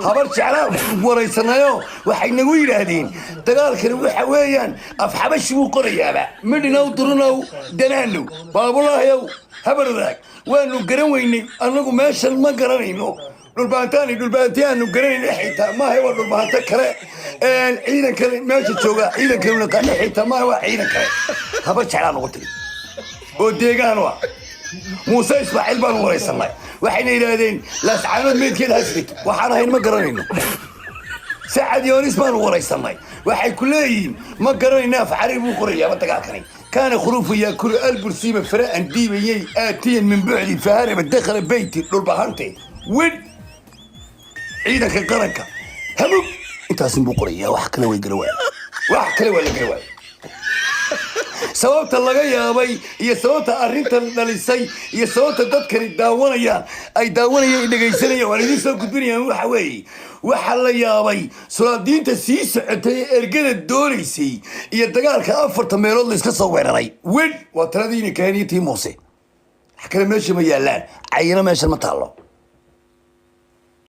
habar jeclaa waraysanayo waxay nagu yiraahdeen dagaalkani waxa weeyaan af xabashi uu qorayaaba midhinaw durnow danaanow baabulaayow habaradaag waanu garan weynay anagu meeshan ma garanayno dhulbaantaanu garanayna xitaa maaha waa dhulbaanta kale ciidan kale meesha jooga ciidan kale naqaana xitaa maaha waa ciidan kale habar jeclaa nagu tiri oo deegaan ah موسى إسماعيل بن وريس الله وحين ينادين لا سعانود ميت كده هسرت وحنا هين ما قرنينه سعد يونس بن وريس الله وحي كلين ما قرنينا في عريب وقرية ما تقاكني كان خروف ياكل البرسيم فراء ديبي آتيا من بعد فهرب دخل بيتي للبهانتي وين عيدك القرنكة همو انت اسم بقرية وحكنا ويقروا وحكنا ولا قروا sababta laga yaabay iyo sababta arrintan dhalisay iyo sababta dadkani daawanaya dhageysanaya waan idin soo gudbinayaan waxa weeye waxa la yaabay sulaadiinta sii socotay ergada doonaysay iyo dagaalka 4 meelood la iska soo weeraray win waa taladiina kaaniyatii Muuse wax kale meesha ma yaalaan ayna meesha ma taalo